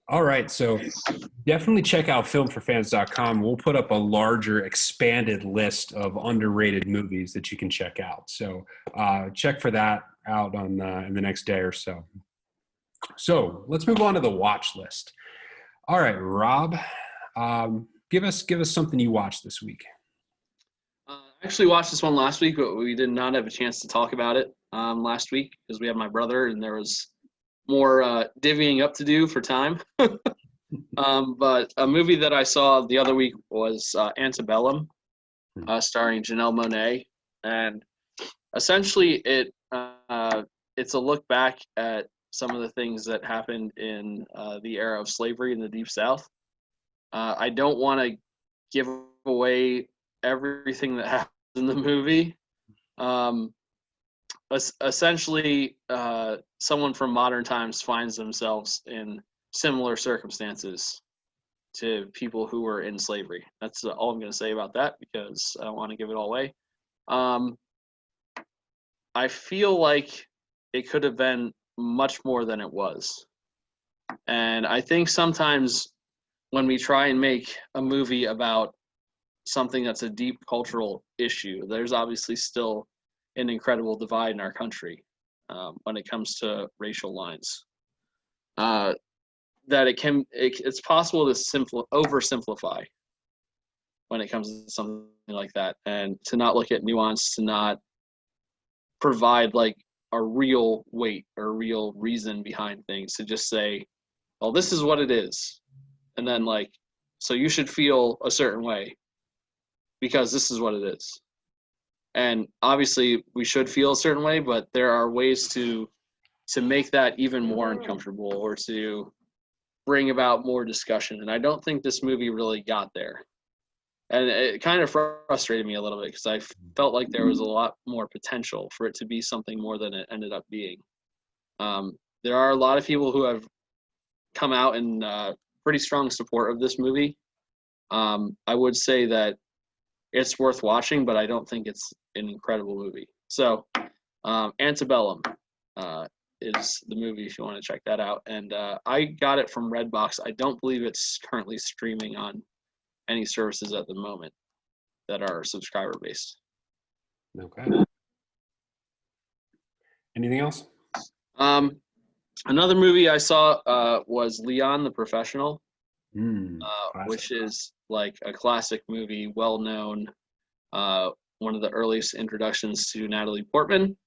All right, so definitely check out filmforfans.com. We'll put up a larger, expanded list of underrated movies that you can check out. So check for that out on in the next day or so. So let's move on to the watch list. All right, Rob, give us something you watched this week. I actually watched this one last week, but we did not have a chance to talk about it last week because we had my brother and there was more divvying up to do for time. But a movie that I saw the other week was Antebellum, starring Janelle Monáe, and essentially it's a look back at some of the things that happened in the era of slavery in the Deep South. I don't want to give away everything that happens in the movie. Essentially, someone from modern times finds themselves in similar circumstances to people who were in slavery. That's all I'm going to say about that because I don't want to give it all away. I feel like it could have been much more than it was. And I think sometimes when we try and make a movie about something that's a deep cultural issue, there's obviously still an incredible divide in our country when it comes to racial lines. That it's possible to oversimplify when it comes to something like that, and to not look at nuance, to not provide like a real weight or a real reason behind things, to just say, well, this is what it is, and then like, so you should feel a certain way because this is what it is. And obviously we should feel a certain way, but there are ways to make that even more uncomfortable or to bring about more discussion. And I don't think this movie really got there. And it kind of frustrated me a little bit because I felt like there was a lot more potential for it to be something more than it ended up being. There are a lot of people who have come out in pretty strong support of this movie. I would say that it's worth watching, but I don't think it's an incredible movie. So Antebellum is the movie if you want to check that out. And I got it from Redbox. I don't believe it's currently streaming on any services at the moment that are subscriber based. Okay. Anything else? Another movie I saw was León the Professional, which is like a classic movie, well known. One of the earliest introductions to Natalie Portman.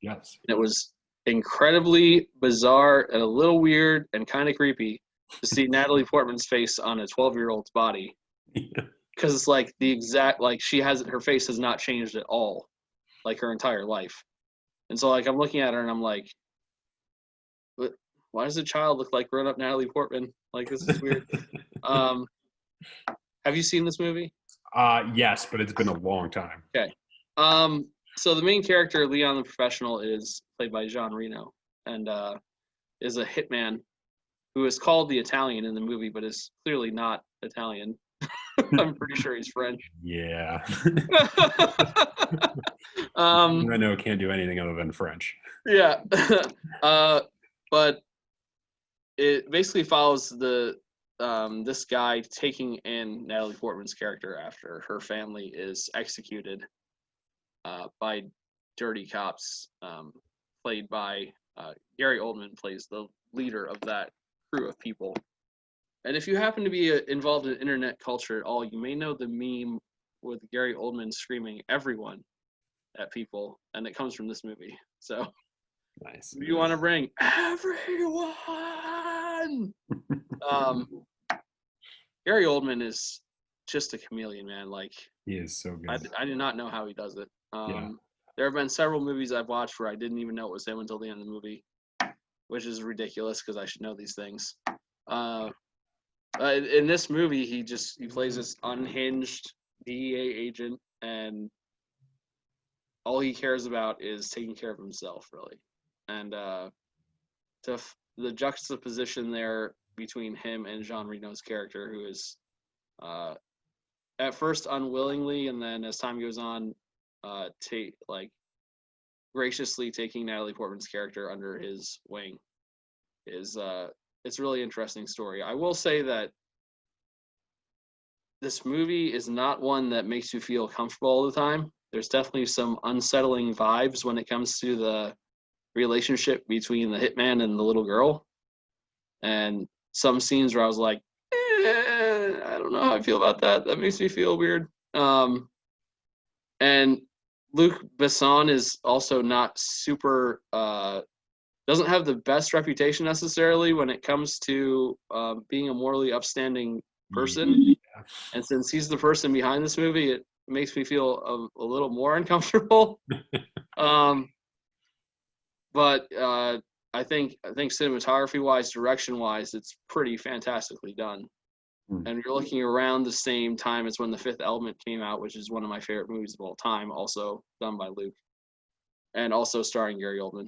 Yes. And it was incredibly bizarre and a little weird and kind of creepy to see Natalie Portman's face on a 12-year-old's body. Because it's like the exact, like her face has not changed at all, like her entire life. And so like I'm looking at her and I'm like, why does a child look like grown-up Natalie Portman? Like, this is weird. Have you seen this movie? Yes, but it's been a long time. Okay. So the main character, León the Professional, is played by Jean Reno. And is a hitman who is called the Italian in the movie, but is clearly not Italian. I'm pretty sure he's French. Yeah. Um, I know can't do anything other than French. yeah. But it basically follows this guy taking in Natalie Portman's character after her family is executed by dirty cops, played by Gary Oldman plays the leader of that crew of people. And if you happen to be involved in internet culture at all, you may know the meme with Gary Oldman screaming "everyone" at people, and it comes from this movie. So, Nice. you want to bring everyone? Gary Oldman is just a chameleon, man. Like, He is so good. I do not know how he does it. Yeah. There have been several movies I've watched where I didn't even know it was him until the end of the movie, which is ridiculous because I should know these things. In this movie, he plays this unhinged DEA agent, and all he cares about is taking care of himself, really. And the juxtaposition there between him and Jean Reno's character, who is at first unwillingly, and then as time goes on, graciously taking Natalie Portman's character under his wing, is it's a really interesting story. I will say that this movie is not one that makes you feel comfortable all the time. There's definitely some unsettling vibes when it comes to the relationship between the hitman and the little girl. And some scenes where I was like, I don't know how I feel about that. That makes me feel weird. And Luc Besson is also not super, doesn't have the best reputation necessarily when it comes to being a morally upstanding person. Yeah. And since he's the person behind this movie, it makes me feel a little more uncomfortable. But I think cinematography-wise, direction-wise, it's pretty fantastically done. And you're looking around the same time as when The Fifth Element came out, which is one of my favorite movies of all time, also done by Luke, and also starring Gary Oldman.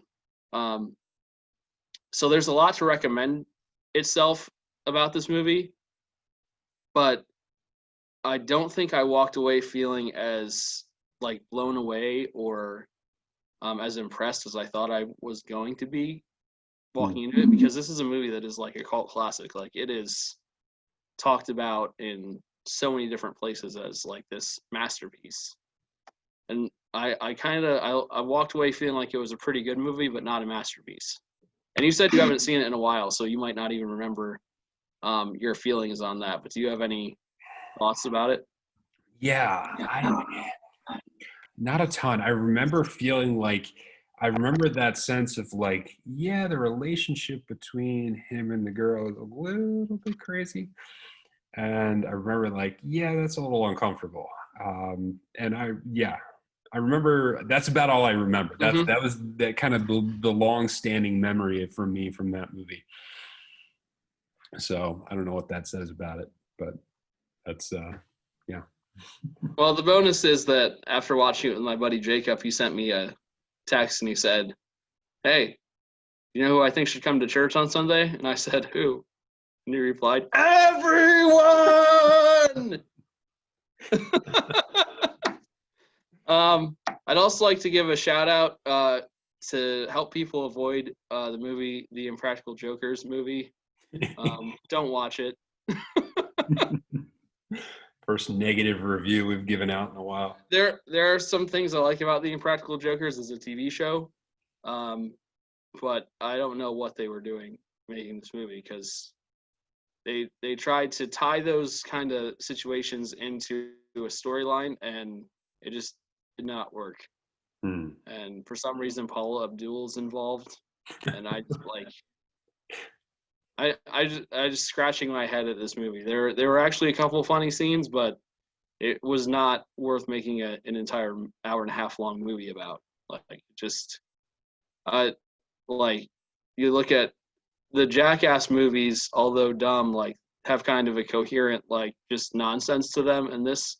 So there's a lot to recommend itself about this movie, but I don't think I walked away feeling as like blown away or as impressed as I thought I was going to be walking into it, because this is a movie that is like a cult classic. Like, it is talked about in so many different places as like this masterpiece. And I walked away feeling like it was a pretty good movie, but not a masterpiece. And you said you haven't seen it in a while, so you might not even remember your feelings on that. But do you have any thoughts about it? Yeah, not a ton. I remember feeling like, I remember that sense of like, yeah, the relationship between him and the girl is a little bit crazy. And I remember like, yeah, that's a little uncomfortable. And I remember, that's about all I remember. That was that kind of the long-standing memory for me from that movie. So I don't know what that says about it, but that's yeah. Well, the bonus is that after watching it with my buddy Jacob, he sent me a text and he said, "Hey, you know who I think should come to church on Sunday?" And I said, "Who?" And he replied, "Everyone!" I'd also like to give a shout out to help people avoid the movie, The Impractical Jokers movie. Don't watch it. First negative review we've given out in a while. There are some things I like about The Impractical Jokers as a TV show, but I don't know what they were doing making this movie, because they tried to tie those kind of situations into a storyline, and it just did not work. And for some reason, Paula Abdul's involved, and I just like, I just scratching my head at this movie. There were actually a couple of funny scenes, but it was not worth making an entire hour and a half long movie about. Like, just, like, you look at the Jackass movies, although dumb, like, have kind of a coherent, like, just nonsense to them, and this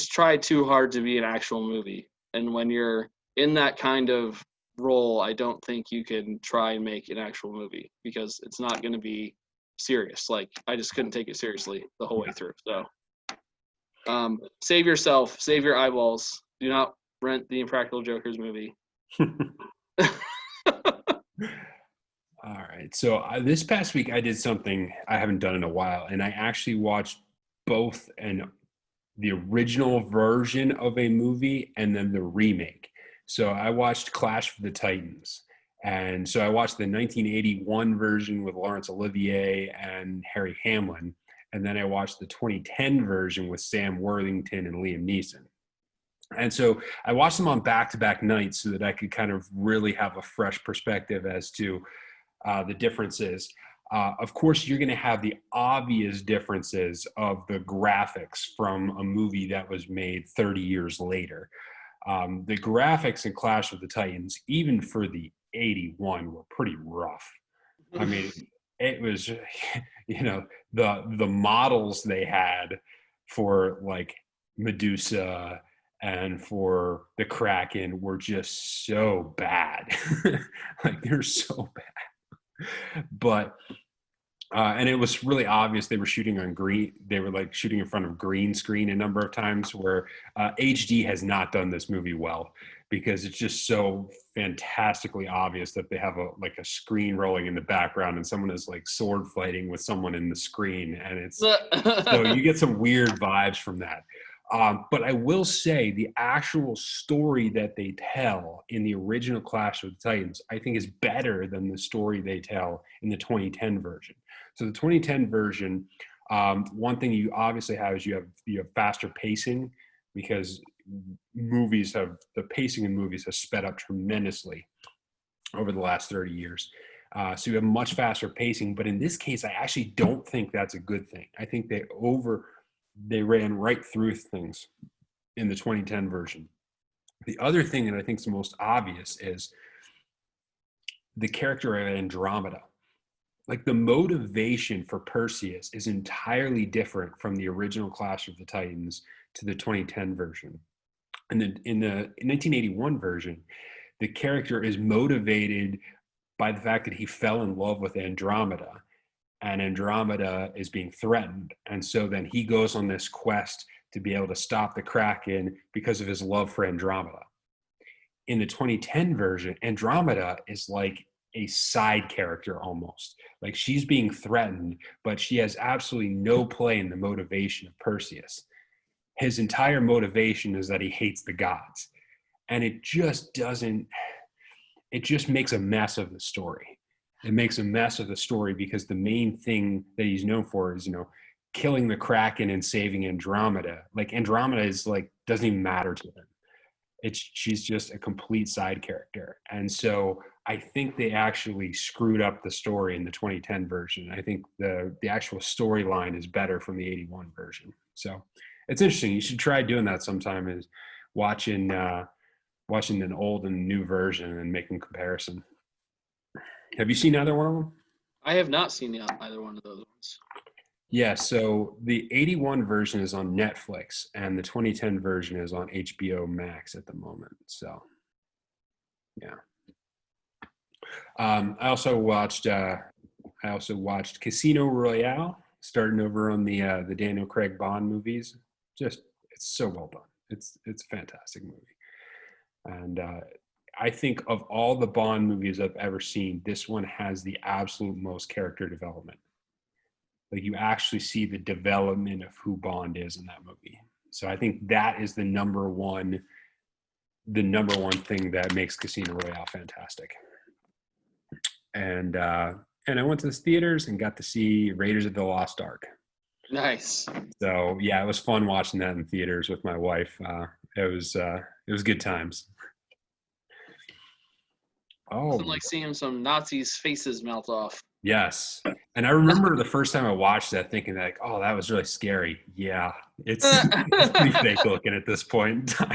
tried too hard to be an actual movie. And when you're in that kind of role, I don't think you can try and make an actual movie because it's not going to be serious. Like, I just couldn't take it seriously the whole way through. So, save yourself, save your eyeballs. Do not rent the Impractical Jokers movie. All right. So this past week I did something I haven't done in a while, and I actually watched both the original version of a movie and then the remake. So I watched Clash of the Titans. And so I watched the 1981 version with Laurence Olivier and Harry Hamlin. And then I watched the 2010 version with Sam Worthington and Liam Neeson. And so I watched them on back-to-back nights so that I could kind of really have a fresh perspective as to the differences. Of course, you're going to have the obvious differences of the graphics from a movie that was made 30 years later. The graphics in Clash of the Titans, even for the 81, were pretty rough. I mean, it was, the models they had for like Medusa and for the Kraken were just so bad. Like, they're so bad. But and it was really obvious they were shooting on green. They were like shooting in front of green screen a number of times, where HD has not done this movie well, because it's just so fantastically obvious that they have a screen rolling in the background and someone is like sword fighting with someone in the screen. And it's so you get some weird vibes from that. But I will say the actual story that they tell in the original Clash of the Titans, I think, is better than the story they tell in the 2010 version. So the 2010 version, one thing you obviously have is you have faster pacing, because the pacing in movies has sped up tremendously over the last 30 years. So you have much faster pacing, but in this case, I actually don't think that's a good thing. I think they ran right through things in the 2010 version. The other thing that I think is the most obvious is the character of Andromeda. Like, the motivation for Perseus is entirely different from the original Clash of the Titans to the 2010 version. And then in the 1981 version, the character is motivated by the fact that he fell in love with Andromeda, and Andromeda is being threatened. And so then he goes on this quest to be able to stop the Kraken because of his love for Andromeda. In the 2010 version, Andromeda is like a side character almost. Like, she's being threatened, but she has absolutely no play in the motivation of Perseus. His entire motivation is that he hates the gods. And it just makes a mess of the story. It makes a mess of the story because the main thing that he's known for is, killing the Kraken and saving Andromeda. Like, Andromeda is like, doesn't even matter to him. She's just a complete side character. And so I think they actually screwed up the story in the 2010 version. I think the actual storyline is better from the 81 version. So it's interesting. You should try doing that sometime, is watching an old and new version and making comparison. Have you seen either one of them? I have not seen either one of those ones. Yeah, so the 81 version is on Netflix and the 2010 version is on HBO Max at the moment. So, yeah. I also watched Casino Royale, starting over on the Daniel Craig Bond movies. It's so well done. It's a fantastic movie. And I think of all the Bond movies I've ever seen, this one has the absolute most character development. Like, you actually see the development of who Bond is in that movie. So I think that is the number one thing that makes Casino Royale fantastic. And I went to the theaters and got to see Raiders of the Lost Ark. Nice. So yeah, it was fun watching that in theaters with my wife. It was good times. Oh, Nothing like seeing some Nazis' faces melt off. Yes. And I remember the first time I watched that thinking like, oh, that was really scary. Yeah, it's pretty fake looking at this point in time.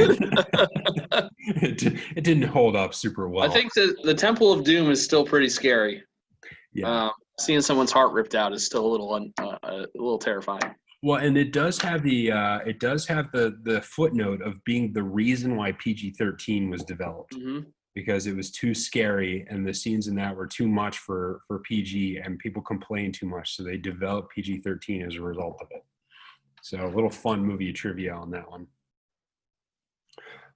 It didn't hold up super well. I think the Temple of Doom is still pretty scary. Yeah. Seeing someone's heart ripped out is still a little terrifying. Well, and it does have the footnote of being the reason why PG-13 was developed. Mm-hmm. because it was too scary and the scenes in that were too much for PG, and people complained too much. So they developed PG-13 as a result of it. So a little fun movie trivia on that one.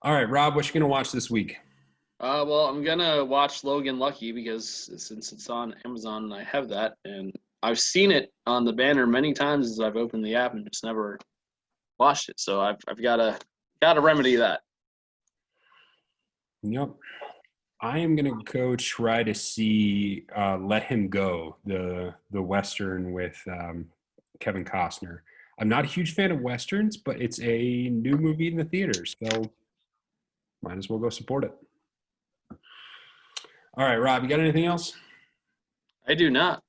All right, Rob, what you going to watch this week? Well, I'm gonna watch Logan Lucky because since it's on Amazon and I have that, and I've seen it on the banner many times as I've opened the app and just never watched it. So I've gotta remedy that. Yep. I am gonna go try to see Let Him Go, the Western with Kevin Costner. I'm not a huge fan of Westerns, but it's a new movie in the theaters, so might as well go support it. All right, Rob, you got anything else? I do not.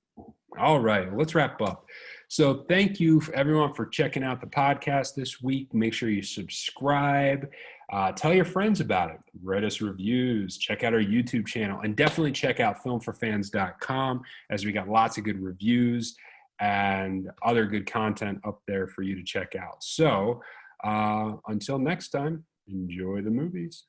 All right, let's wrap up. So thank you everyone for checking out the podcast this week. Make sure you subscribe. Tell your friends about it. Write us reviews. Check out our YouTube channel. And definitely check out filmforfans.com, as we got lots of good reviews and other good content up there for you to check out. So until next time, enjoy the movies.